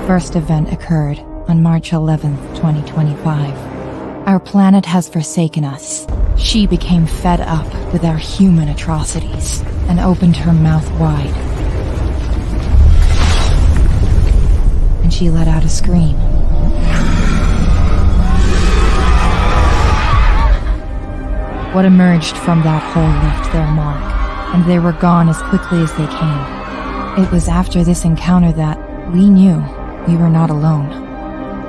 first event occurred on March 11th, 2025. Our planet has forsaken us. She became fed up with our human atrocities and opened her mouth wide. And she let out a scream. What emerged from that hole left their mark, and they were gone as quickly as they came. It was after this encounter that we knew we were not alone.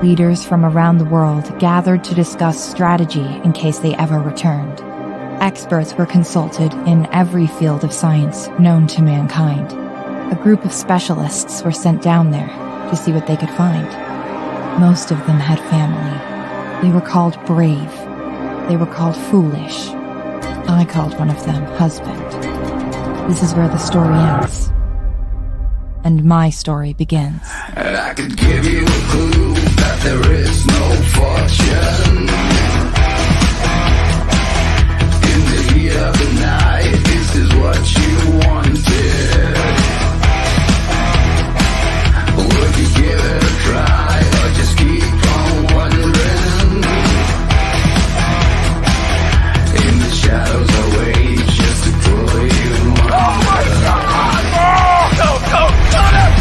Leaders from around the world gathered to discuss strategy in case they ever returned. Experts were consulted in every field of science known to mankind. A group of specialists were sent down there to see what they could find. Most of them had family. They were called brave. They were called foolish. I called one of them husband. This is where the story ends. And my story begins. And I could give you a clue that there is no fortune. In the heat of the night, this is what you wanted. Would you give it a try or just keep on wondering? In the shadows I wait just to pull you under. Oh my God! Go! Got it!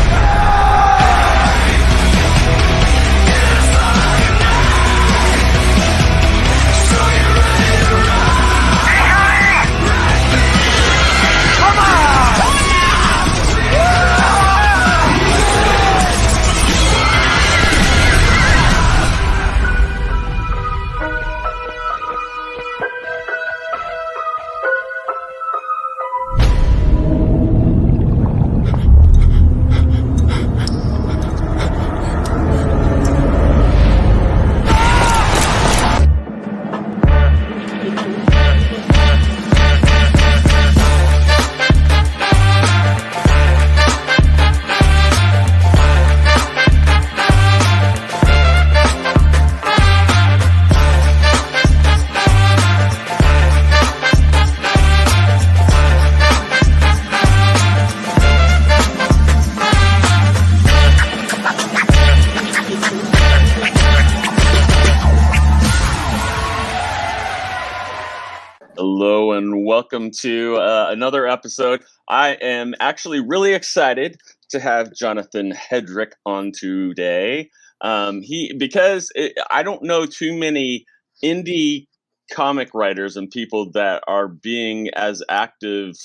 Welcome to another episode. I am actually really excited to have Jonathan Hedrick on today. I don't know too many indie comic writers and people that are being as active.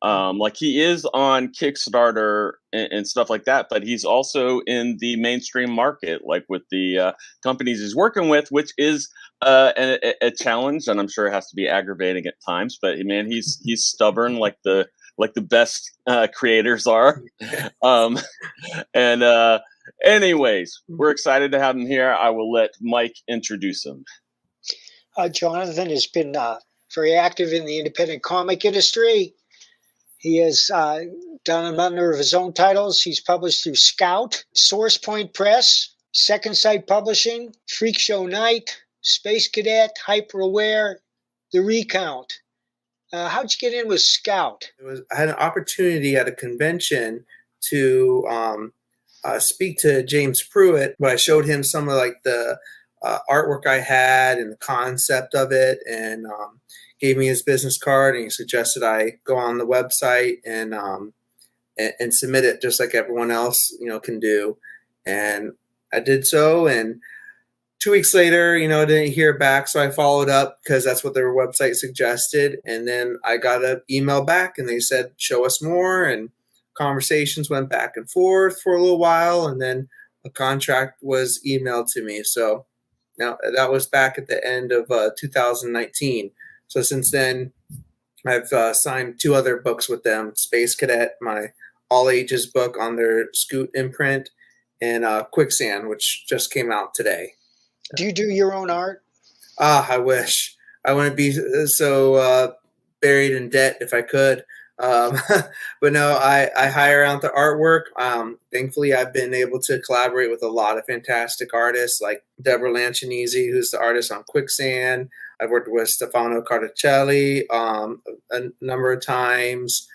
Like he is on Kickstarter and stuff like that, but he's also in the mainstream market, like with the companies he's working with, which is a challenge, and I'm sure it has to be aggravating at times. But man, he's stubborn, like the best creators are. Anyways, we're excited to have him here. I will let Mike introduce him. Jonathan has been very active in the independent comic industry. He has done a number of his own titles. He's published through Scout, Source Point Press, Second Sight Publishing, Freakshow Knight, Space Cadet, Hyper Aware, The Recount. How'd you get in with Scout? I had an opportunity at a convention to speak to James Pruitt, but I showed him some of the artwork I had and the concept of it, and gave me his business card, and he suggested I go on the website and submit it just like everyone else, can do. And I did so, and 2 weeks later, didn't hear back, so I followed up because that's what their website suggested. And then I got an email back, and they said, show us more, and conversations went back and forth for a little while, and then a contract was emailed to me. So now that was back at the end of 2019. So since then, I've signed 2 other books with them: Space Cadet, my all ages book on their Scoot imprint, and Quicksand, which just came out today. Do you do your own art? I wish. I wouldn't be so buried in debt if I could. But no, I hire out the artwork. Thankfully, I've been able to collaborate with a lot of fantastic artists like Deborah Lanchinese, who's the artist on Quicksand. I've worked with Stefano Carticelli a number of times.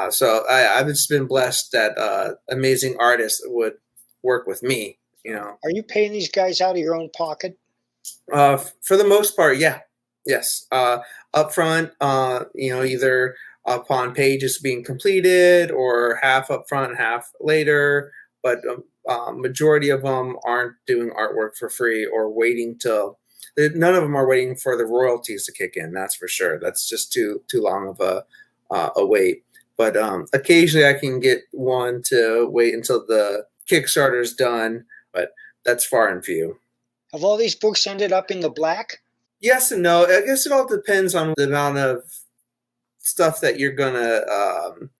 So I've just been blessed that amazing artists would work with me. You know, Are you paying these guys out of your own pocket? for the most part, yeah, yes. Upfront, you know, either upon pages being completed or half upfront, half later. But majority of them aren't doing artwork for free or waiting till. None of them are waiting for the royalties to kick in. That's for sure. That's just too long of a wait. But occasionally I can get one to wait until the Kickstarter's done, but that's far and few. Have all these books ended up in the black? Yes and no. I guess it all depends on the amount of stuff that you're gonna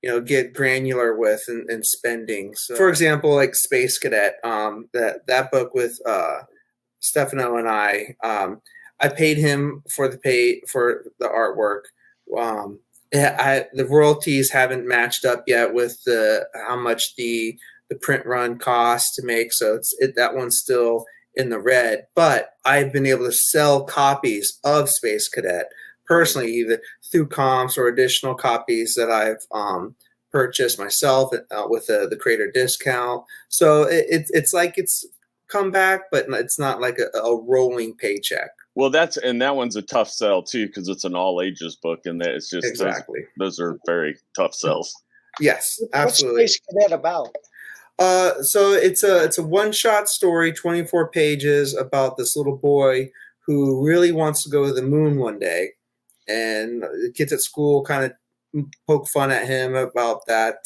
you know, get granular with and spending. So, for example, like Space Cadet, that book with Stefano and I paid him for the artwork. The royalties haven't matched up yet with how much the print run costs to make, so that one's still in the red. But I've been able to sell copies of Space Cadet personally, either through comps or additional copies that I've purchased myself with the creator discount. So it's like it's come back, but it's not like a rolling paycheck. Well, that one's a tough sell too, because it's an all ages book, and it's just Exactly. those are very tough sells. Yes, absolutely. What's Space Cadet about? So it's a one-shot story, 24 pages, about this little boy who really wants to go to the moon one day, and the kids at school kind of poke fun at him about that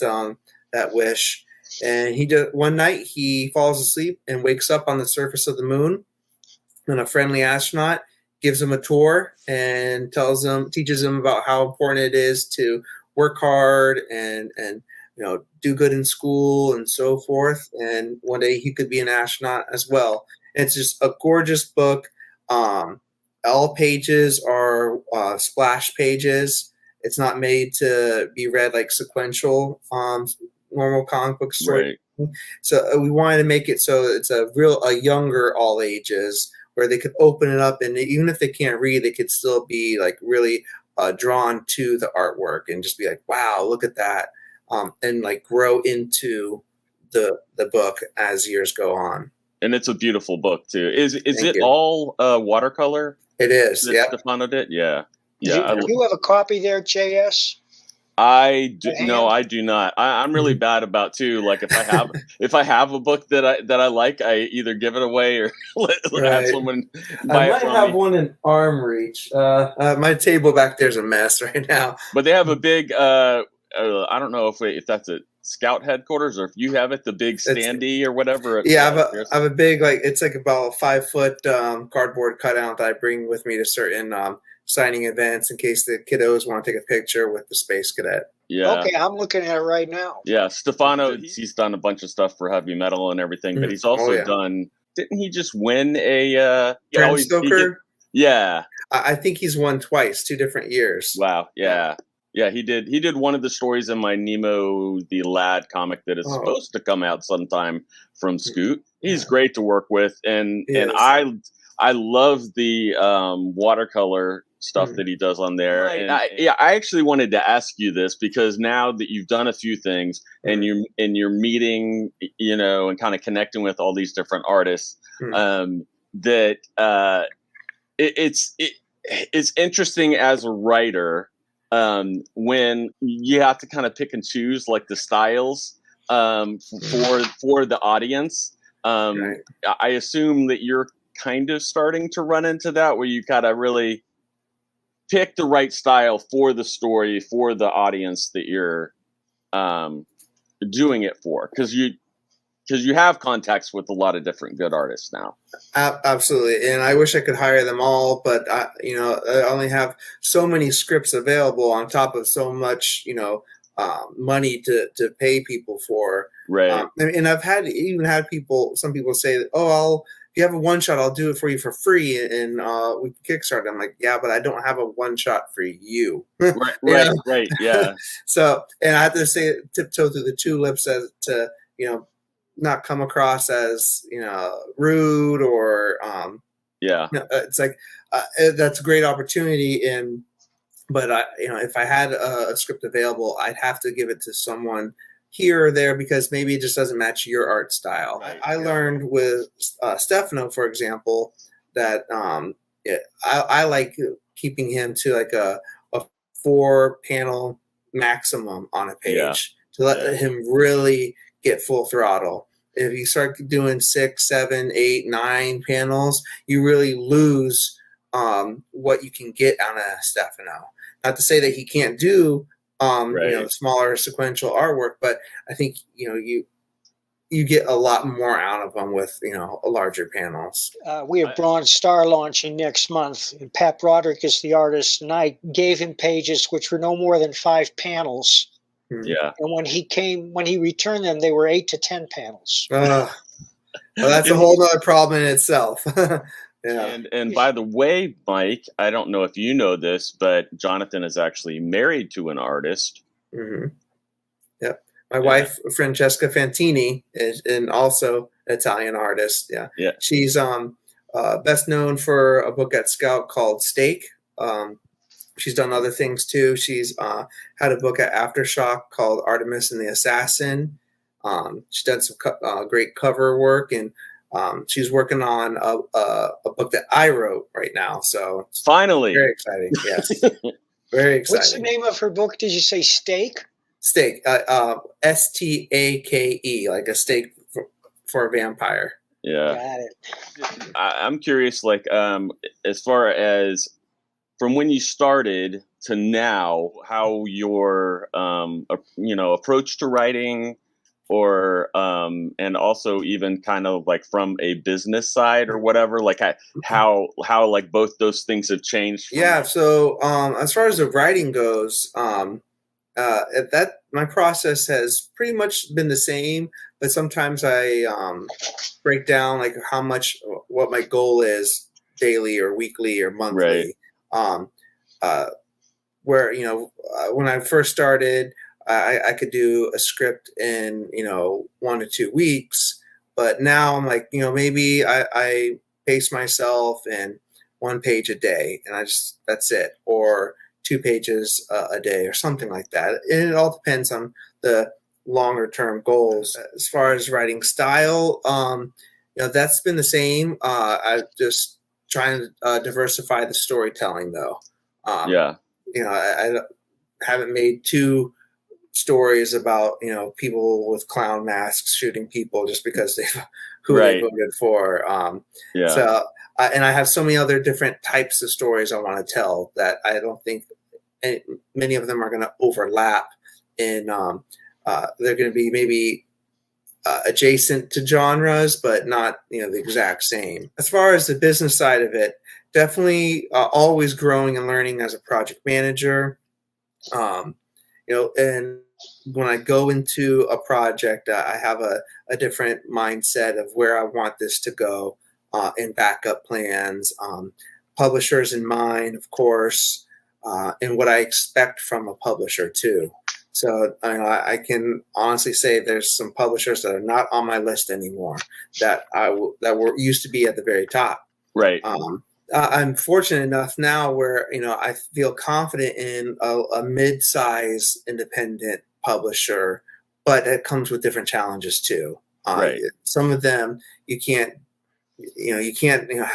wish. And one night he falls asleep and wakes up on the surface of the moon, and a friendly astronaut gives him a tour and teaches him about how important it is to work hard and you know, do good in school and so forth. And one day he could be an astronaut as well. And it's just a gorgeous book. All pages are splash pages. It's not made to be read like sequential normal comic book story. Right. So we wanted to make it so it's a younger all ages, where they could open it up, and even if they can't read, they could still be like really drawn to the artwork and just be like, wow, look at that. And like grow into the book as years go on. And it's a beautiful book too. Is it all watercolor? It is. Yeah. Stefano did. Yeah. Yeah. Do you have a copy there, J.S.? I do. No, I do not. I'm really bad about too. Like if I have a book that I like, I either give it away or let have someone buy it. I might have one in arm reach. My table back there's a mess right now. But they have a big. I don't know if that's a Scout headquarters or if you have it, the big standee or whatever. Yeah, I have a big, like, it's like about a 5 foot cardboard cutout that I bring with me to certain signing events in case the kiddos want to take a picture with the Space Cadet. Yeah. Okay, I'm looking at it right now. Yeah, Stefano, he's done a bunch of stuff for heavy metal and everything, but he's also done. Didn't he just win a? Bram Stoker? Yeah. I think he's won twice, 2 different years. Wow. Yeah. Yeah, he did. He did one of the stories in my Nemo the Lad comic that is supposed to come out sometime from Scoot. He's great to work with, and I love the watercolor stuff that he does on there. Right. And I actually wanted to ask you this because now that you've done a few things and you're meeting, and kind of connecting with all these different artists, it's interesting as a writer. When you have to kind of pick and choose like the styles for the audience, I assume that you're kind of starting to run into that where you gotta really pick the right style for the story for the audience that you're doing it for, because you have contacts with a lot of different good artists now. Absolutely. And I wish I could hire them all, but I only have so many scripts available on top of so much, money to pay people for. Right. And I've had some people say, if you have a one shot, I'll do it for you for free. And we can Kickstarter. I'm like, yeah, but I don't have a one shot for you. Right. Yeah. So, and I have to say, tiptoe through the tulips as to, not come across as rude or it's like that's a great opportunity, but if I had a script available, I'd have to give it to someone here or there because maybe it just doesn't match your art style. Right, I yeah. learned with Stefano, for example, that I like keeping him to like a 4-panel maximum on a page to let him really get full throttle. If you start doing 6, 7, 8, 9 panels, you really lose what you can get out of Stefano. Not to say that he can't do smaller sequential artwork, but I think you get a lot more out of them with larger panels. We have Bronze Star launching next month, and Pat Broderick is the artist, and I gave him pages which were no more than 5 panels. Yeah. And when he returned them, they were 8 to 10 panels. Well, that's a whole other problem in itself. Yeah. And by the way, Mike, I don't know if you know this, but Jonathan is actually married to an artist. Mm-hmm. Yep. My wife, Francesca Fantini, is also an Italian artist. Yeah. Yeah. She's best known for a book at Scout called Steak. She's done other things too. She's had a book at Aftershock called Artemis and the Assassin. She's done some great cover work, and she's working on a book that I wrote right now. So finally, very exciting. Yes, very exciting. What's the name of her book? Did you say Steak? Steak. Stake, like a steak for a vampire. Yeah. Got it. I'm curious, like, as far as from when you started to now, how your approach to writing, or and also even kind of like from a business side or whatever, like how like both those things have changed. Yeah. So as far as the writing goes, my process has pretty much been the same, but sometimes I break down like what my goal is daily or weekly or monthly. Right. Where when I first started, I could do a script in 1 to 2 weeks, but now I'm like maybe I pace myself in 1 page a day, and that's it, or 2 pages a day or something like that. And it all depends on the longer term goals. As far as writing style, that's been the same. I just trying to diversify the storytelling though. I haven't made 2 stories about people with clown masks shooting people just because they voted for. So and I have so many other different types of stories I want to tell that I don't think many of them are going to overlap in they're going to be maybe adjacent to genres, but not the exact same. As far as the business side of it, definitely always growing and learning as a project manager. And when I go into a project, I have a different mindset of where I want this to go, and backup plans, publishers in mind, of course, and what I expect from a publisher too. So I can honestly say there's some publishers that are not on my list anymore that used to be at the very top. Right. I'm fortunate enough now where I feel confident in a mid-size independent publisher, but it comes with different challenges too. Right. Some of them you can't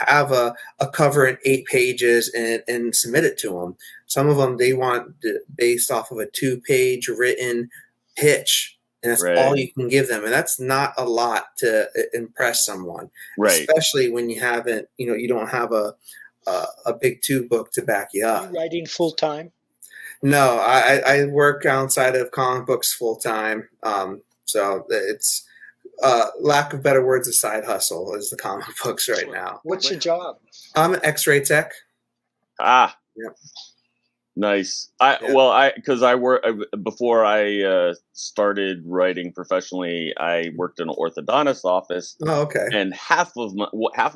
have a cover in 8 pages and submit it to them. Some of them they want based off of a 2-page written pitch, and that's all you can give them, and that's not a lot to impress someone. Right. Especially when you haven't, you don't have a big 2 book to back you up. Are you writing full time? No, I work outside of comic books full time. So it's lack of better words, a side hustle is the comic books right now. What's your job? I'm an X-ray tech. Ah, yep. Nice. Because I work before I started writing professionally. I worked in an orthodontist office. Oh, okay. And half of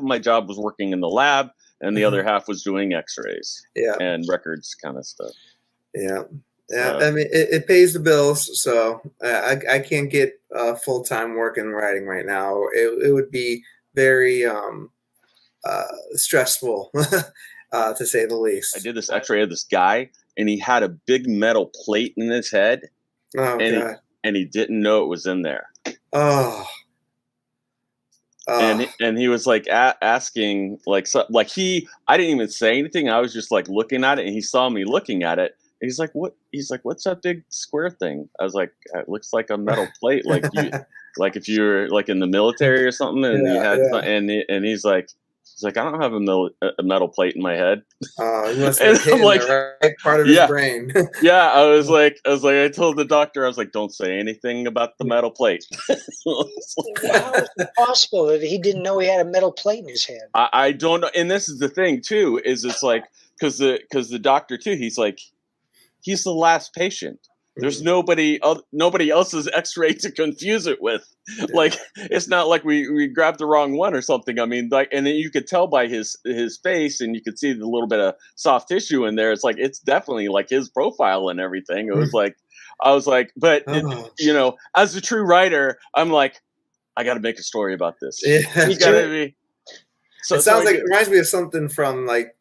my job was working in the lab, and the other half was doing X-rays. And records kind of stuff. Yeah. Yeah, I mean, it pays the bills, so I can't get full-time work in writing right now. It would be very stressful, to say the least. I did this X-ray of this guy, and he had a big metal plate in his head. Oh, God. and he didn't know it was in there. Oh. And he was like asking like, so, like I didn't even say anything. I was just like looking at it, and he saw me looking at it. And he's like, "What?" He's like, "What's that big square thing?" I was like, "It looks like a metal plate, like you, like if you were like in the military or something, and you had." And he's like, I don't have a metal plate in my head. You must have hit like, the right part of his brain. Yeah, I was like, I told the doctor, I was like, don't say anything about the metal plate. How is it possible that he didn't know he had a metal plate in his head? I don't know, and this is the thing too. Is it's like because the doctor too. He's like, he's the last patient. There's nobody else's X-ray to confuse it with. Like, it's not like we grabbed the wrong one or something. I mean, like, and then you could tell by his face, and you could see the little bit of soft tissue in there. It's like, it's definitely like his profile and everything. It was like, I was like, but you know, as a true writer, I'm like, I got to make a story about this. Yeah, it's gotta be. So it sounds like it reminds me of something from like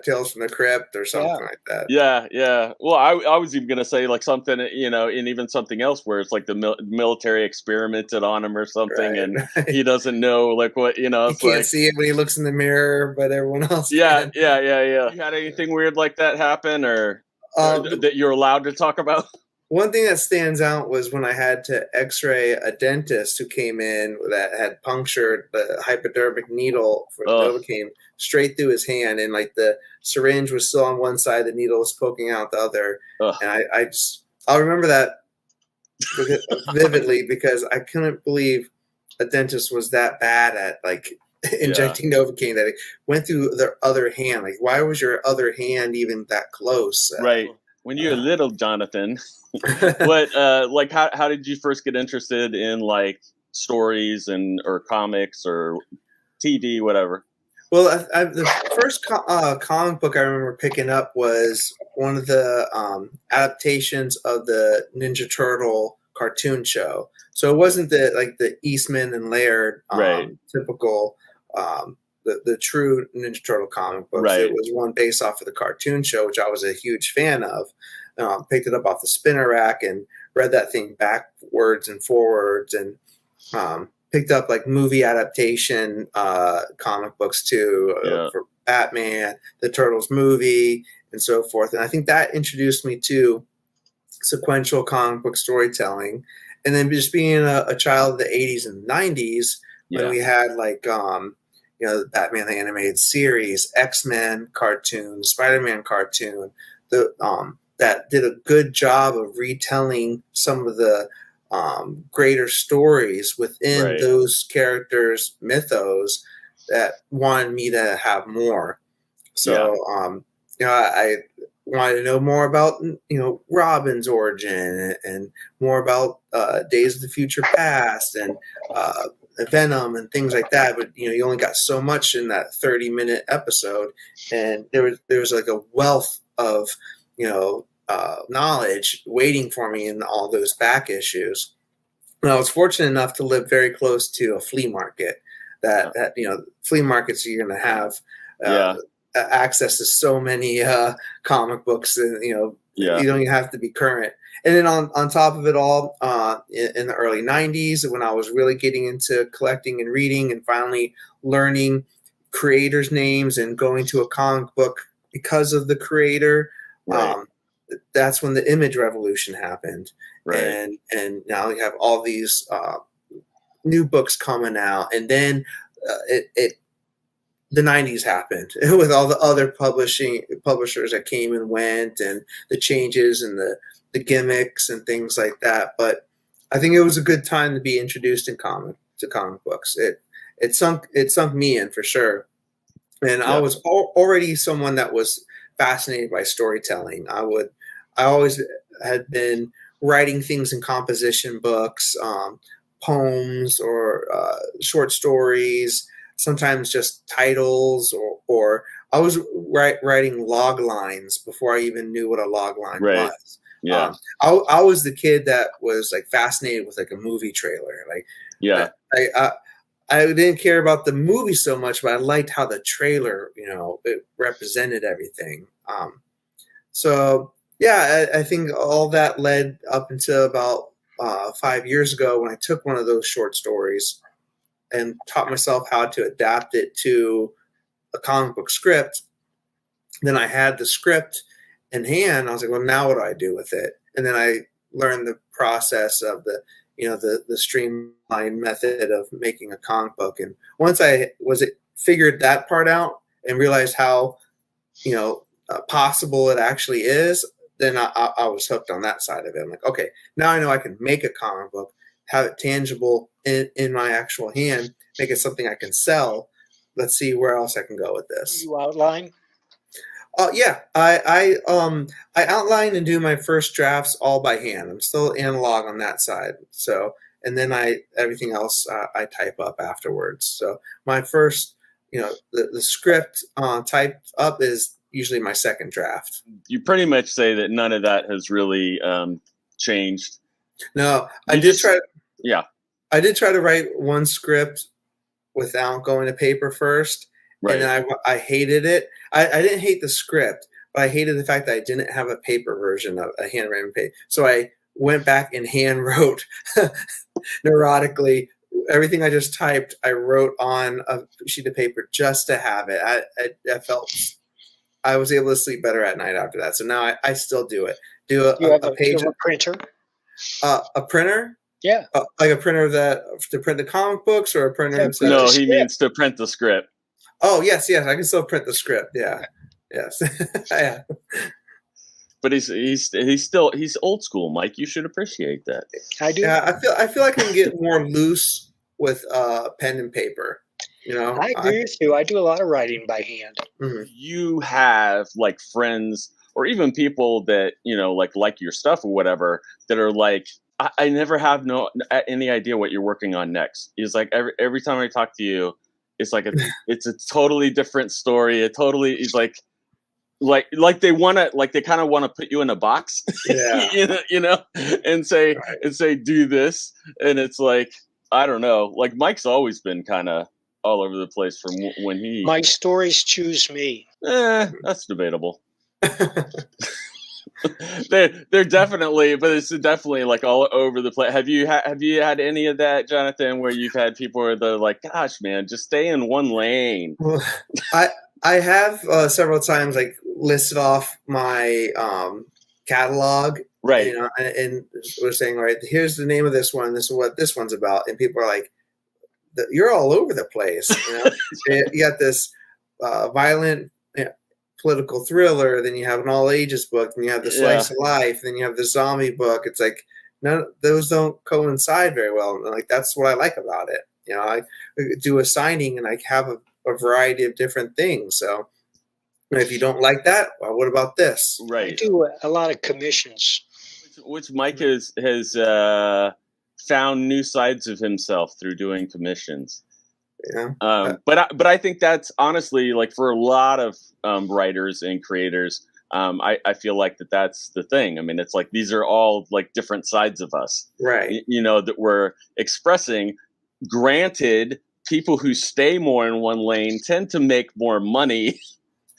Tales from the Crypt or something like that. Yeah. Well, I was even gonna say like something, you know, and even something else where it's like the military experimented on him or something, and he doesn't know like what, you know. He can't see it when he looks in the mirror, but everyone else. Yeah. You had anything weird like that happen, or that you're allowed to talk about? One thing that stands out was when I had to X-ray a dentist who came in that had punctured the hypodermic needle for Novocaine straight through his hand, and like the syringe was still on one side, the needle was poking out the other. And I'll remember that vividly because I couldn't believe a dentist was that bad at like injecting Novocaine that it went through their other hand. Like, why was your other hand even that close? Right. When you're little, Jonathan. What like how did you first get interested in like stories or comics or TV, whatever? Well, the first comic book I remember picking up was one of the adaptations of the Ninja Turtle cartoon show. So it wasn't the Eastman and Laird typical the true Ninja Turtle comic books. It was one based off of the cartoon show, which I was a huge fan of. Picked it up off the spinner rack and read that thing backwards and forwards, and picked up like movie adaptation comic books too for Batman, the Turtles movie, and so forth. And I think that introduced me to sequential comic book storytelling. And then just being a child of the 80s and 90s, when we had like you know, the Batman the Animated Series, X-Men cartoon, Spider-Man cartoon, that did a good job of retelling some of the greater stories within those characters' mythos that wanted me to have more. So, you know, I wanted to know more about, you know, Robin's origin and more about Days of the Future Past and Venom and things like that. But, you know, you only got so much in that 30-minute episode. And there was like a wealth of, you know, knowledge waiting for me in all those back issues. And I was fortunate enough to live very close to a flea market that you know, flea markets, you're going to have access to so many comic books, and, you know, you don't even have to be current. And then on top of it all, in the early 90s, when I was really getting into collecting and reading and finally learning creators' names and going to a comic book because of the creator, that's when the image revolution happened. And now you have all these new books coming out. And then the 90s happened with all the other publishers that came and went, and the changes and the gimmicks and things like that. But I think it was a good time to be introduced to comic books. It sunk me in for sure. And I was already someone that was fascinated by storytelling. I always had been writing things in composition books, poems or short stories, sometimes just titles, or I was writing log lines before I even knew what a log line was. I was the kid that was like fascinated with like a movie trailer. Like, I didn't care about the movie so much, but I liked how the trailer, you know, it represented everything. So yeah, I think all that led up until about 5 years ago when I took one of those short stories and taught myself how to adapt it to a comic book script. Then I had the script in hand. I was like, well, now what do I do with it? And then I learned the process of the streamlined method of making a comic book. And once I figured that part out and realized how, possible it actually is, then I was hooked on that side of it. I'm like, okay, now I know I can make a comic book, have it tangible in my actual hand, make it something I can sell. Let's see where else I can go with this. You outline? Yeah, I outline and do my first drafts all by hand. I'm still analog on that side. So, and then everything else I type up afterwards. So my first, the script typed up is usually my second draft. You pretty much say that none of that has really changed. No, I did try to write one script without going to paper first. Right. And then I hated it. I didn't hate the script, but I hated the fact that I didn't have a paper version of a handwritten page. So I went back and hand wrote neurotically everything I just typed. I wrote on a sheet of paper just to have it. I felt I was able to sleep better at night after that. So now I still do it. Do a page. A printer? A printer? Yeah. Like a printer to print the comic books, or a printer? No, he means to print the script. Oh, yes. I can still print the script. Yeah. Yes. Yeah. But he's old school, Mike. You should appreciate that. I do. Yeah, I feel I can get more loose with pen and paper. I agree with you. I do a lot of writing by hand. Mm-hmm. You have like friends or even people that like your stuff or whatever that are like, I never have any idea what you're working on next. It's like every time I talk to you, it's like it's a totally different story. It totally is like they kind of want to put you in a box, yeah. and say do this, and it's like, I don't know. Like Mike's always been kind of all over the place from when he. My stories choose me. That's debatable. They're definitely, but it's definitely like all over the place. Have you had any of that, Jonathan, where you've had people where they're like, "Gosh, man, just stay in one lane"? Well, I have several times like listed off my catalog, right? And we're saying, all right, here's the name of this one. This is what this one's about, and people are like, "You're all over the place." You got this violent. Political thriller, then you have an all ages book, then you have the slice of life, then you have the zombie book. It's like those don't coincide very well. And like that's what I like about it. I do a signing and I have a variety of different things. So if you don't like that, well, what about this? Right. I do a lot of commissions, which Mike has found new sides of himself through doing commissions. Yeah. But I think that's honestly like for a lot of writers and creators, I feel like that's the thing. I mean, it's like these are all like different sides of us, right? That we're expressing. Granted, people who stay more in one lane tend to make more money,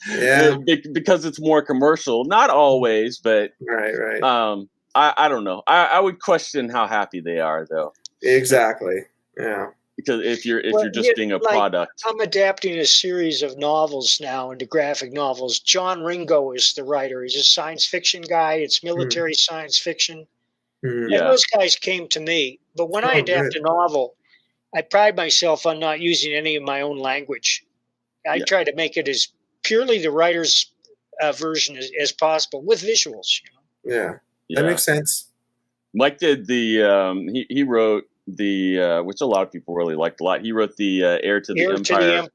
because it's more commercial. Not always, but right. I don't know. I would question how happy they are, though. Exactly. Yeah. Because if you're just being a product. I'm adapting a series of novels now into graphic novels. John Ringo is the writer. He's a science fiction guy. It's military science fiction. Mm-hmm. And those guys came to me. But when I adapt a novel, I pride myself on not using any of my own language. I try to make it as purely the writer's version as possible with visuals. Yeah, that makes sense. Mike did the he wrote the which a lot of people really liked a lot. He wrote the Heir to the Empire.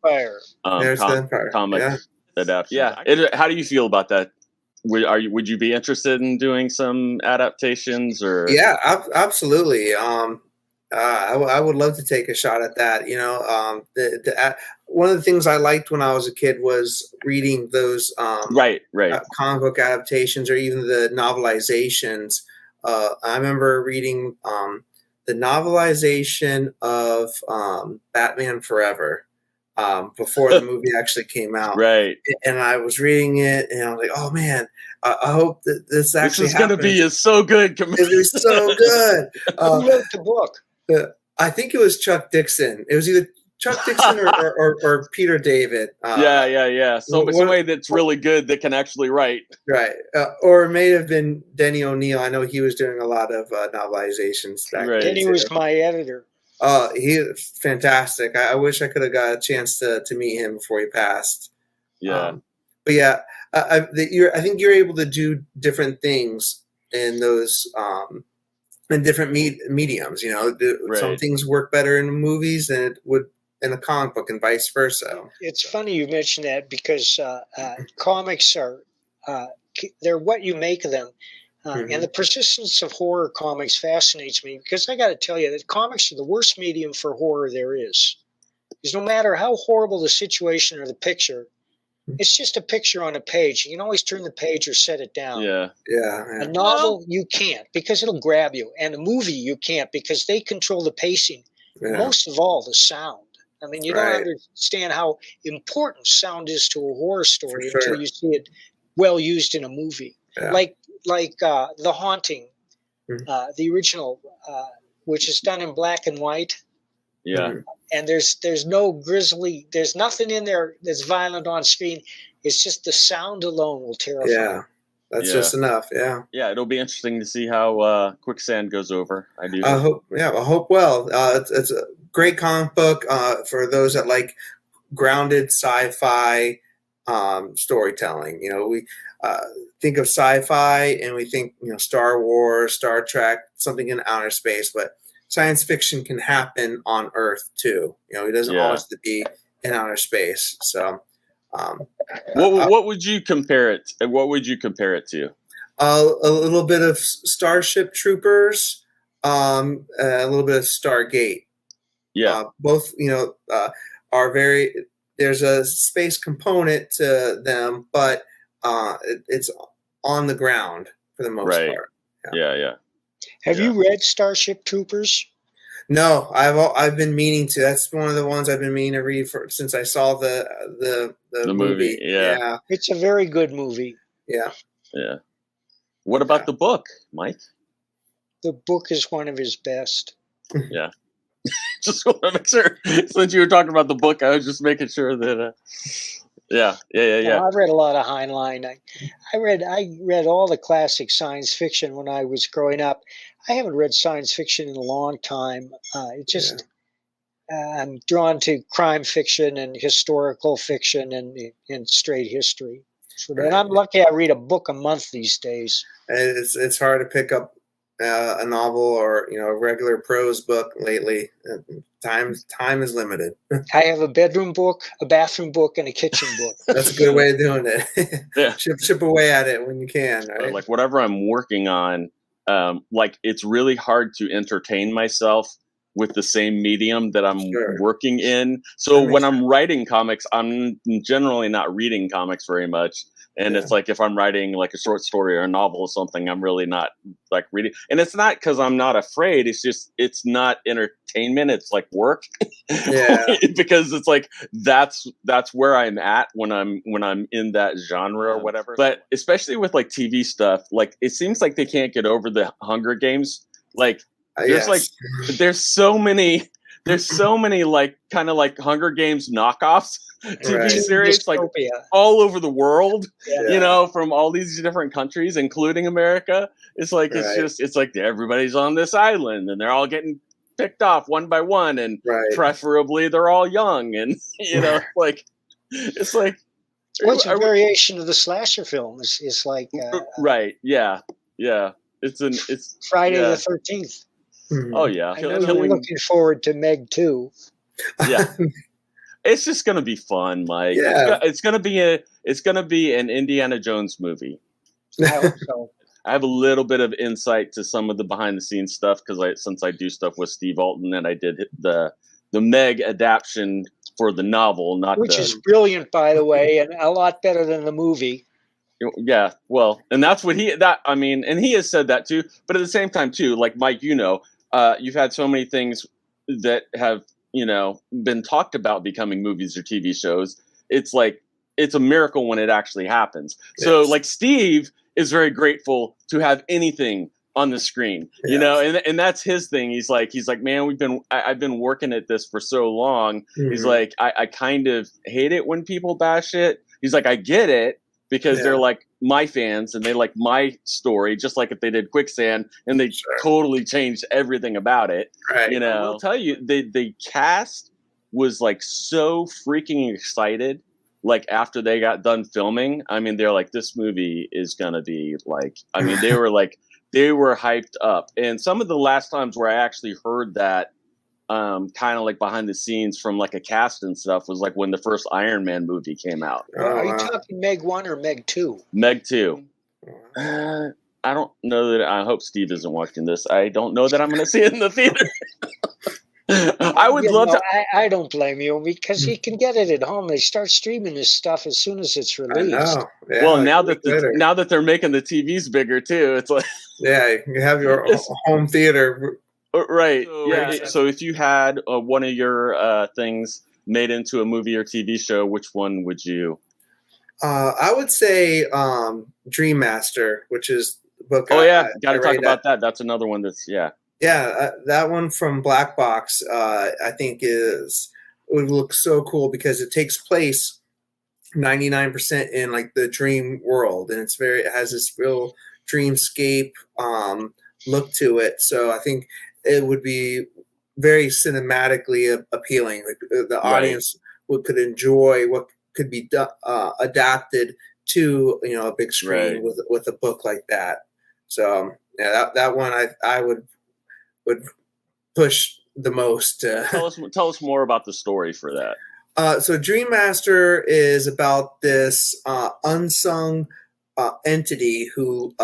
Heir to the Empire comic adapt. Yeah. How do you feel about that? Would you be interested in doing some adaptations or? Yeah, absolutely. I would love to take a shot at that. One of the things I liked when I was a kid was reading those right comic book adaptations or even the novelizations. I remember reading the novelization of Batman Forever before the movie actually came out. Right. And I was reading it and I was like, oh man, I hope that this actually This is going to be so good. It's so good. Who wrote the book? I think it was Chuck Dixon. It was either Chuck Dixon or Peter David. Yeah. Somebody that's really good that can actually write. Right. Or it may have been Denny O'Neil. I know he was doing a lot of novelizations back then. Denny was my editor. He was fantastic. I wish I could have got a chance to meet him before he passed. Yeah. But yeah, I think you're able to do different things in those in different mediums. You know, some things work better in movies than it would in a comic book, and vice versa. It's funny you mention that because comics are they're what you make of them. And the persistence of horror comics fascinates me because I got to tell you that comics are the worst medium for horror there is. Because no matter how horrible the situation or the picture, it's just a picture on a page. You can always turn the page or set it down. Yeah. A novel, you can't because it'll grab you. And a movie, you can't because they control the pacing. Yeah. Most of all, the sound. I mean, you don't understand how important sound is to a horror story until you see it well used in a movie. Yeah. Like The Haunting, the original, which is done in black and white. Yeah. And there's no grisly, there's nothing in there that's violent on screen. It's just the sound alone will terrify. Yeah. That's just enough. Yeah. Yeah. It'll be interesting to see how Quicksand goes over. I hope well. It's a great comic book for those that like grounded sci-fi storytelling. You know, we think of sci-fi and we think, you know, Star Wars, Star Trek, something in outer space, but science fiction can happen on Earth too. You know, it doesn't always have to be in outer space. So, what would you compare it? What would you compare it to? A little bit of Starship Troopers, a little bit of Stargate. Yeah, both are very. There's a space component to them, but it's on the ground for the most part. Yeah. Have you read Starship Troopers? No, I've been meaning to. That's one of the ones I've been meaning to read since I saw the movie. Yeah, it's a very good movie. Yeah. What about the book, Mike? The book is one of his best. Yeah. Just want to make sure. Since you were talking about the book, I was just making sure that. Yeah. I've read a lot of Heinlein. I read all the classic science fiction when I was growing up. I haven't read science fiction in a long time. I'm drawn to crime fiction and historical fiction and straight history. And I'm lucky I read a book a month these days. It's hard to pick up a novel or a regular prose book lately. Time is limited. I have a bedroom book, a bathroom book, and a kitchen book. That's a good way of doing it. Yeah. Chip away at it when you can. Right? Like whatever I'm working on, like it's really hard to entertain myself with the same medium that I'm working in. So when I'm writing comics, I'm generally not reading comics very much. And it's like if I'm writing like a short story or a novel or something, I'm really not like reading. And it's not because I'm not afraid. It's just it's not entertainment. It's like work. Because it's like that's where I'm at when I'm in that genre or whatever. But especially with like TV stuff, like it seems like they can't get over the Hunger Games. Like there's so many like kind of like Hunger Games knockoffs TV series like all over the world, from all these different countries, including America. It's like it's like everybody's on this island and they're all getting picked off one by one, and preferably they're all young, and like it's like what's a variation of the slasher film? It's like it's Friday the 13th. Oh yeah, I know you're looking forward to Meg too. Yeah, it's just gonna be fun, Mike. Yeah. It's gonna be an Indiana Jones movie. I hope so. I have a little bit of insight to some of the behind the scenes stuff since I do stuff with Steve Alton, and I did the Meg adaptation for the novel, which is brilliant, by the way, and a lot better than the movie. Yeah, well, and that's what and he has said that too. But at the same time, too, like Mike, you've had so many things that have been talked about becoming movies or TV shows. It's like it's a miracle when it actually happens. Yes. So like Steve is very grateful to have anything on the screen, you know, and that's his thing. He's like, man, I've been working at this for so long. He's like, I kind of hate it when people bash it. He's like, I get it because they're like my fans and they like my story, just like if they did Quicksand and they totally changed everything about it. Right. You know, I'll tell you, the cast was like so freaking excited. Like after they got done filming, I mean, they're like, this movie is gonna be like, I mean, they were hyped up. And some of the last times where I actually heard that kind of like behind the scenes from like a cast and stuff was like when the first Iron Man movie came out. Are you talking Meg 1 or Meg 2? Meg 2. I don't know that. I hope Steve isn't watching this. I don't know that I'm going to see it in the theater. I would love to. I don't blame you because he can get it at home. They start streaming this stuff as soon as it's released. I know. Yeah, well, now that they're making the TVs bigger too, it's like you can have your home theater. Right. So if you had one of your things made into a movie or TV show, which one would you? I would say Dream Master, which is the book. Oh yeah, got to talk about that. That's another one that's Yeah, that one from BlackBox, I think would look so cool because it takes place 99% in like the dream world, and it has this real dreamscape look to it. So I think it would be very cinematically appealing. Like the audience could enjoy what could be adapted to a big screen with a book like that. So yeah, that one I would push the most. Tell us more about the story for that. So Dream Master is about this unsung entity who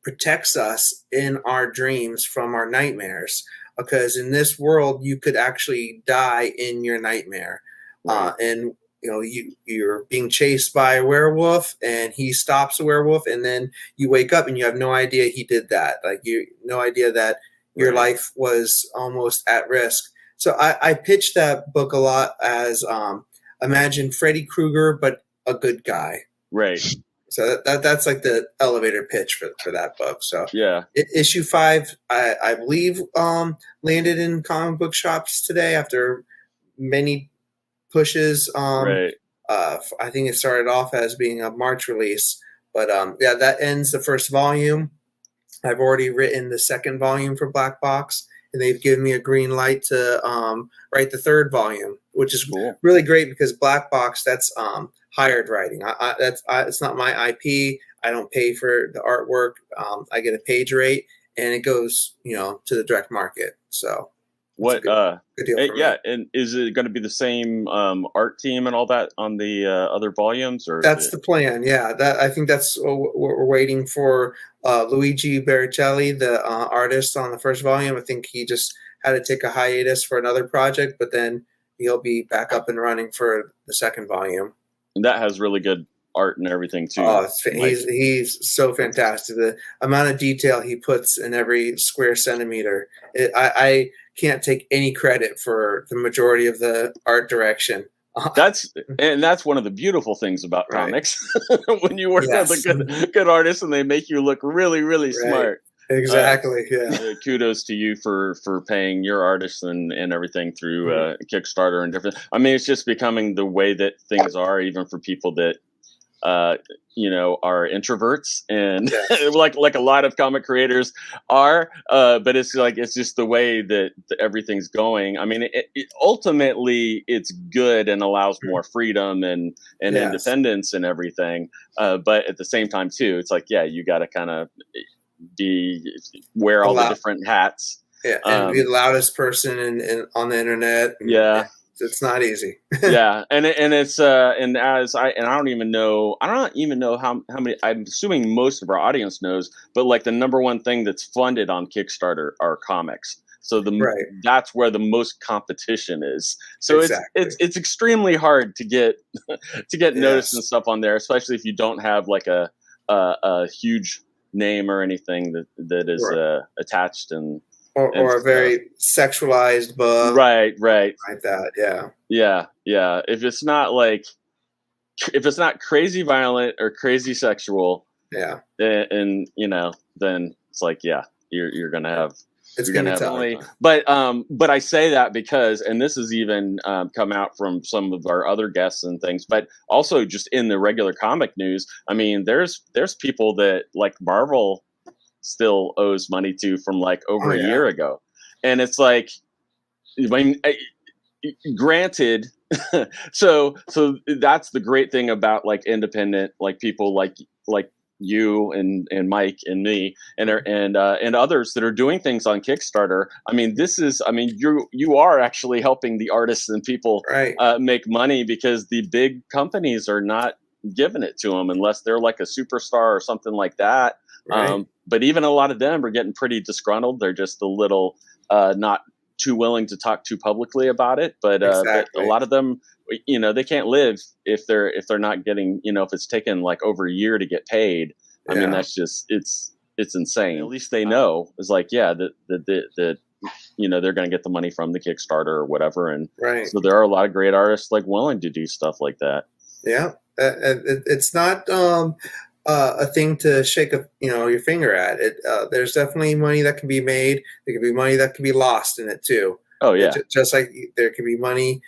protects us in our dreams from our nightmares. Because in this world, you could actually die in your nightmare, and you're being chased by a werewolf, and he stops a werewolf, and then you wake up and you have no idea he did that. Like no idea that your life was almost at risk. So I pitched that book a lot as imagine Freddy Krueger, but a good guy. Right. So that's like the elevator pitch for that book. So issue 5, I believe, landed in comic book shops today after many pushes. I think it started off as being a March release, but that ends the first volume. I've already written the second volume for BlackBox, and they've given me a green light to write the third volume, which is really great because BlackBox, that's hired writing. It's not my IP. I don't pay for the artwork. I get a page rate, and it goes to the direct market. So what good deal for me. And is it going to be the same art team and all that on the other volumes, or that's the plan? Yeah, I think that's what we're waiting for. Luigi Baricelli, the artist on the first volume, I think he just had to take a hiatus for another project, but then he'll be back up and running for the second volume. And that has really good art and everything too. Oh, he's so fantastic. The amount of detail he puts in every square centimeter. I can't take any credit for the majority of the art direction. That's one of the beautiful things about comics when you work with a good artist and they make you look really, really smart. Exactly. Kudos to you for paying your artists and everything through Kickstarter and different. I mean, it's just becoming the way that things are, even for people that are introverts and like a lot of comic creators are. But it's just the way that everything's going. I mean, ultimately it's good and allows more freedom and independence and everything. But at the same time too, it's like, you got to kind of wear all the different hats. Yeah, and be the loudest person on the internet. It's not easy. and it's and I don't even know how many. I'm assuming most of our audience knows, but like the number one thing that's funded on Kickstarter are comics. So that's where the most competition is. So it's extremely hard to get noticed and stuff on there, especially if you don't have like a huge name or anything that is attached or a very sexualized book, right like that. If it's not crazy violent or crazy sexual, Yeah. and then it's like, yeah, you're gonna have. It's You're gonna gonna be have tough. but I say that because, and this has even come out from some of our other guests and things, but also just in the regular comic news. I mean, there's people that like Marvel still owes money to from like over Oh, a yeah. year ago, and it's like, I mean, granted, so that's the great thing about like independent, like people like you and Mike and me and others that are doing things on Kickstarter. I mean, you are actually helping the artists and people Right. make money, because the big companies are not giving it to them unless they're like a superstar or something like that. Right. But even a lot of them are getting pretty disgruntled. They're just a little not too willing to talk too publicly about it. But a Exactly. lot of them, they can't live if they're not getting, if it's taken like over a year to get paid. I mean, Yeah. that's just, it's insane. At least they know. It's like, yeah, that they're going to get the money from the Kickstarter or whatever. And Right. so there are a lot of great artists like willing to do stuff like that. Yeah. It's not a thing to shake your finger at. There's definitely money that can be made. There can be money that can be lost in it too. Oh yeah. Just like there can be money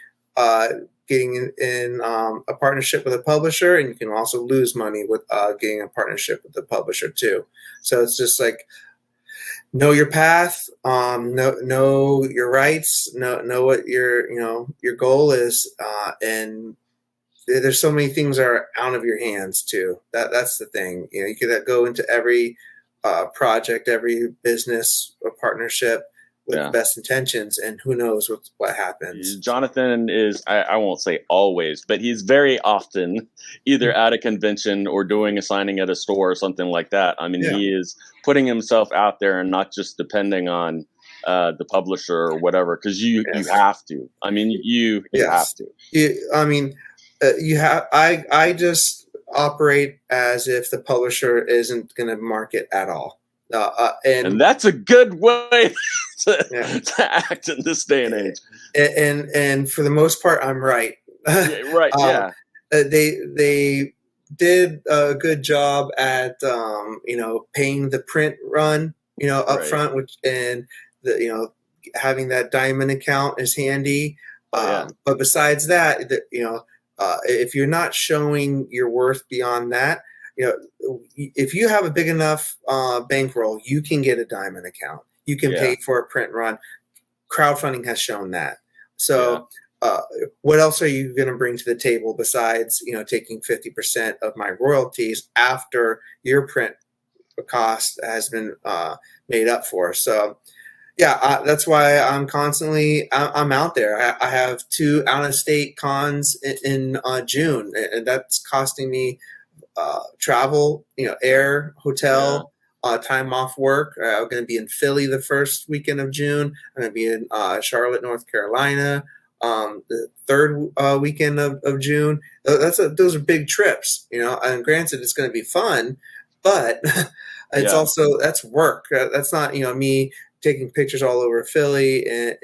getting in a partnership with a publisher, and you can also lose money with getting a partnership with the publisher too. So it's just like, know your path, know your rights, know what your goal is, and there's so many things that are out of your hands too. That's the thing. You could go into every project, every business or partnership with the best intentions, and who knows what happens. Jonathan is, I won't say always, but he's very often either at a convention or doing a signing at a store or something like that. I mean, he is putting himself out there and not just depending on the publisher or whatever, because you have to. I mean, you have to. I just operate as if the publisher isn't going to market at all. And that's a good way to act in this day and age. And for the most part, I'm right. Right. Yeah. They did a good job at paying the print run up front, which and having that diamond account is handy. But besides that, if you're not showing your worth beyond that, if you have a big enough bankroll, you can get a diamond account. You can pay for a print run. Crowdfunding has shown that. So what else are you going to bring to the table besides, taking 50% of my royalties after your print cost has been made up for? So that's why I'm constantly I'm out there. I have 2 out-of-state cons in June, and that's costing me travel, air, hotel, time off work. I'm going to be in Philly the first weekend of June. I'm going to be in Charlotte, North Carolina, the third weekend of June. Those are big trips, and granted it's going to be fun, but it's also, that's work. That's not, me taking pictures all over Philly and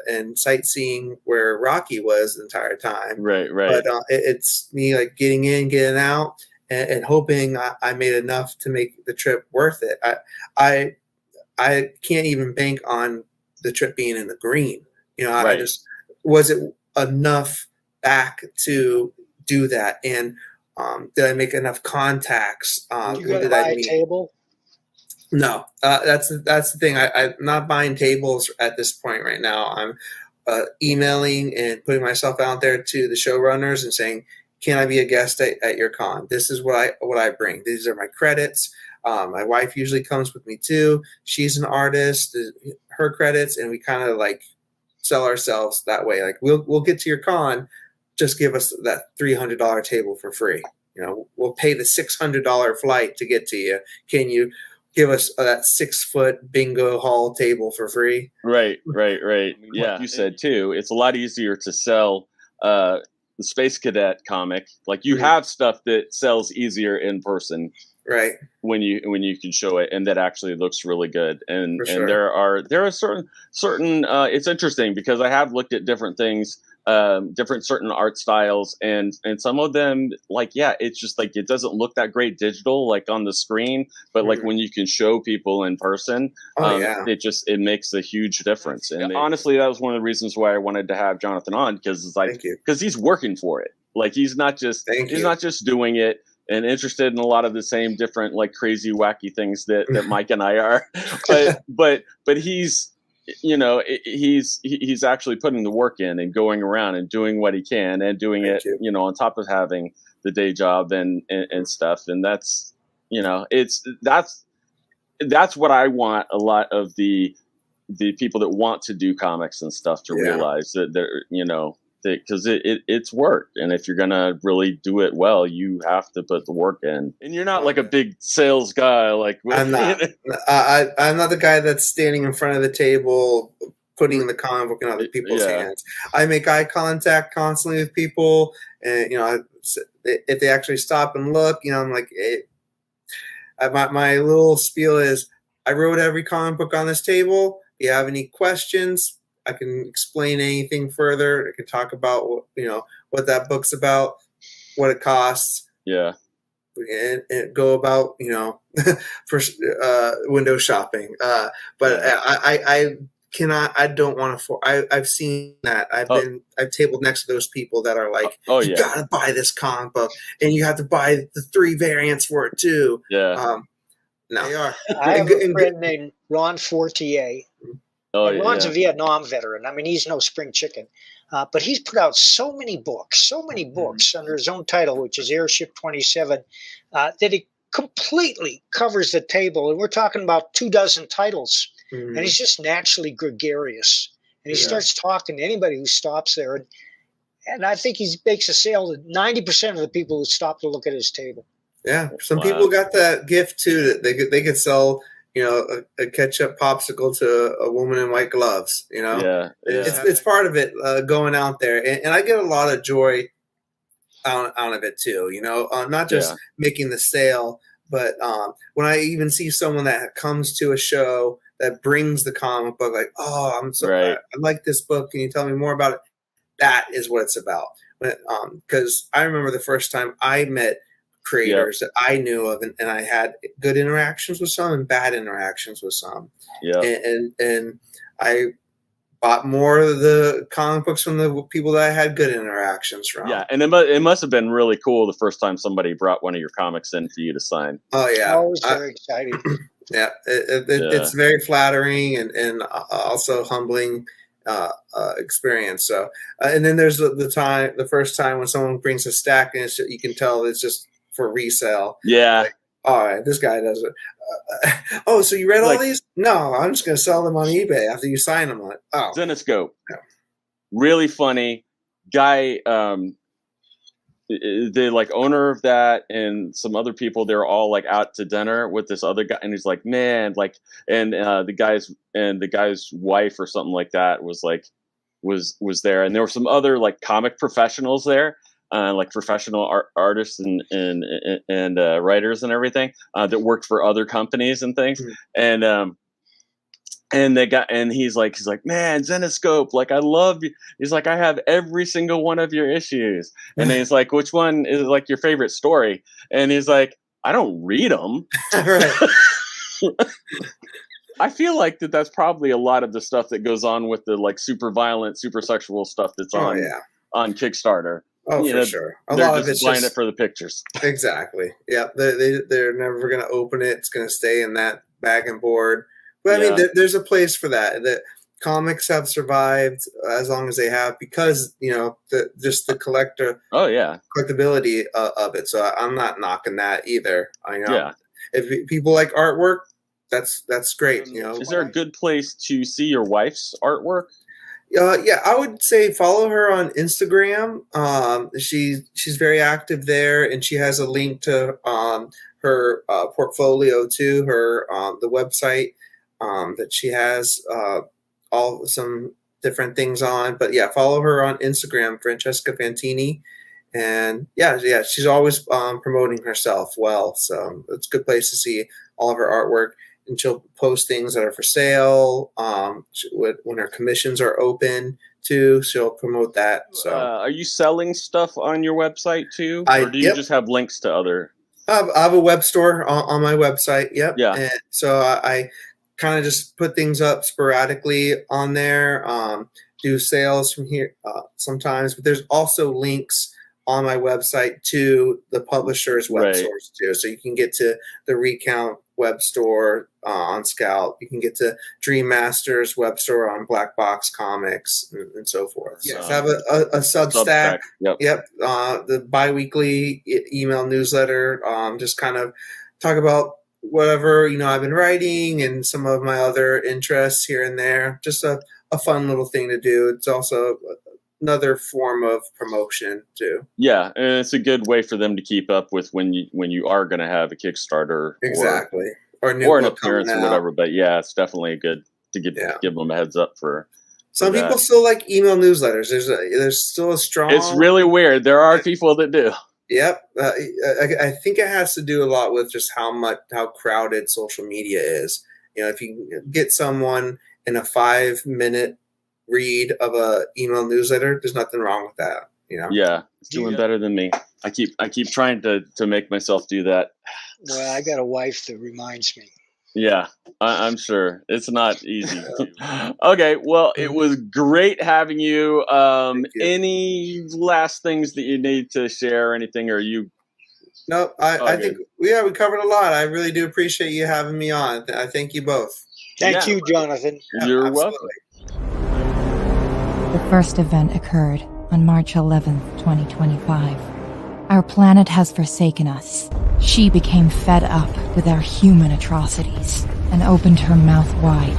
and sightseeing where Rocky was the entire time. Right. But it's me like getting in, getting out, and hoping I made enough to make the trip worth it. I can't even bank on the trip being in the green. I just, was it enough back to do that? And did I make enough contacts? You going to buy a table? No, that's the thing. I'm not buying tables at this point right now. I'm emailing and putting myself out there to the showrunners and saying, can I be a guest at your con? This is what I bring. These are my credits. My wife usually comes with me too. She's an artist, her credits, and we kind of like sell ourselves that way. Like we'll get to your con, just give us that $300 table for free. We'll pay the $600 flight to get to you. Can you give us that 6-foot bingo hall table for free? Right. Yeah, like you said too, it's a lot easier to sell the Space Cadet comic. Like you have stuff that sells easier in person, right? When you can show it, and that actually looks really good. And there are certain. It's interesting because I have looked at different things different certain art styles, and some of them, like, yeah, it's just like it doesn't look that great digital, like on the screen, but like when you can show people in person, it makes a huge difference. And honestly, that was one of the reasons why I wanted to have Jonathan on, because it's like, because he's working for it. Like he's not just doing it and interested in a lot of the same different like crazy wacky things that Mike and I are, but he's, you know, he's actually putting the work in and going around and doing what he can and doing you know, on top of having the day job and stuff. And that's, you know, that's what I want a lot of the people that want to do comics and stuff to realize, that they're, you know, because it's work, and if you're gonna really do it well, you have to put the work in. And you're not like a big sales guy. Like I'm not. I'm not the guy that's standing in front of the table putting the comic book in other people's hands. I make eye contact constantly with people, and you know, if they actually stop and look, you know, I'm like, my little spiel is, I wrote every comic book on this table. If you have any questions, I can explain anything further. I can talk about, you know, what that book's about, what it costs. Yeah. And go about, you know, for window shopping. But I cannot. I don't want to. I've seen that. I've tabled next to those people that are like, you gotta buy this comic book, and you have to buy the 3 variants for it too. Yeah. No, they are. I have a friend named Ron Fortier. And Ron's a Vietnam veteran. I mean, he's no spring chicken. But he's put out so many books under his own title, which is Airship 27, that he completely covers the table. And we're talking about 24 titles. And he's just naturally gregarious. And he starts talking to anybody who stops there. And I think he makes a sale to 90% of the people who stop to look at his table. Yeah. Some people got that gift, too, that they could sell, you know, a ketchup popsicle to a woman in white gloves, you know? It's part of it, going out there. And I get a lot of joy out of it too, you know, not just making the sale, but when I even see someone that comes to a show that brings the comic book, like, oh, I'm so I like this book. Can you tell me more about it? That is what it's about. Because I remember the first time I met creators that I knew of, and I had good interactions with some and bad interactions with some. And I bought more of the comic books from the people that I had good interactions from. Yeah, and it must have been really cool the first time somebody brought one of your comics in for you to sign. Oh yeah, always very exciting. Yeah, it's very flattering and also humbling experience. So, and then there's the first time when someone brings a stack and you can tell it's just for resale. Yeah. Like, all right, this guy does it. Oh, so you read all these? No, I'm just going to sell them on eBay after you sign them. Like, oh, Zenescope. Yeah. Really funny guy. The like owner of that and some other people, they're all like out to dinner with this other guy, and he's like, man, like, and the guy's wife or something like that was there, and there were some other like comic professionals there, like professional artists and writers and everything, that worked for other companies and things. And he's like, man, Zenescope, like, I love you. He's like, I have every single one of your issues. And then he's like, which one is like your favorite story? And he's like, I don't read them. I feel like that's probably a lot of the stuff that goes on with the like super violent, super sexual stuff that's on Kickstarter. Oh, for sure. A lot of it's buying it for the pictures. Exactly. Yeah. They're never going to open it. It's going to stay in that bag and board. But I mean, there's a place for that. The comics have survived as long as they have because, you know, just the collectability of it. So I'm not knocking that either. I know if people like artwork, that's great. You know, is there a good place to see your wife's artwork? Yeah, I would say follow her on Instagram. She's very active there, and she has a link to her portfolio too, her the website. That she has some different things on, but yeah, follow her on Instagram, Francesca Fantini, and she's always promoting herself well. So it's a good place to see all of her artwork, and she'll post things that are for sale when her commissions are open too. She'll promote that. So, are you selling stuff on your website too, or do you yep. just have links to other? I have a web store on my website. Yep. Yeah. And so I kind of just put things up sporadically on there. Do sales from here sometimes, but there's also links on my website to the publisher's web stores too. So you can get to the Recount web store on Scout. You can get to Dream Master's web store on BlackBox Comics and so forth. Yes, I have a Substack. Yep. The bi-weekly email newsletter. Just kind of talk about whatever, I've been writing and some of my other interests here and there. Just a fun little thing to do. It's also another form of promotion too. Yeah, and it's a good way for them to keep up with when you are going to have a Kickstarter, exactly, or an appearance or whatever. But yeah, it's definitely good to give them a heads up for. Some people still like email newsletters. There's still a strong. It's really weird. There are people that do. Yep, I think it has to do a lot with just how crowded social media is. If you get someone in a 5-minute read of a email newsletter, there's nothing wrong with that. Yeah, it's doing better than me. I keep trying to make myself do that. Well, I got a wife that reminds me. Yeah, I'm sure it's not easy. Okay, well, it was great having you. Any last things that you need to share? Anything, or you? No, I think we covered a lot. I really do appreciate you having me on. I thank you both. Thank you, Jonathan. You're welcome. The first event occurred on March 11th, 2025. Our planet has forsaken us. She became fed up with our human atrocities and opened her mouth wide.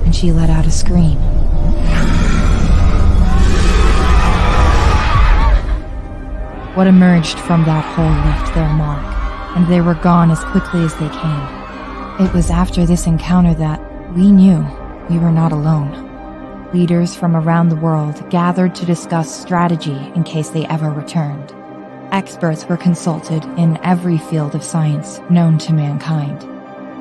And she let out a scream. What emerged from that hole left their mark, and they were gone as quickly as they came. It was after this encounter that we knew we were not alone. Leaders from around the world gathered to discuss strategy in case they ever returned. Experts were consulted in every field of science known to mankind.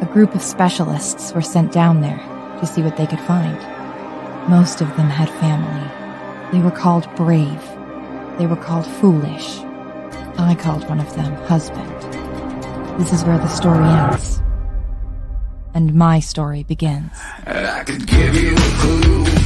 A group of specialists were sent down there to see what they could find. Most of them had family. They were called brave. They were called foolish. I called one of them husband. This is where the story ends. And my story begins. I could give you a clue.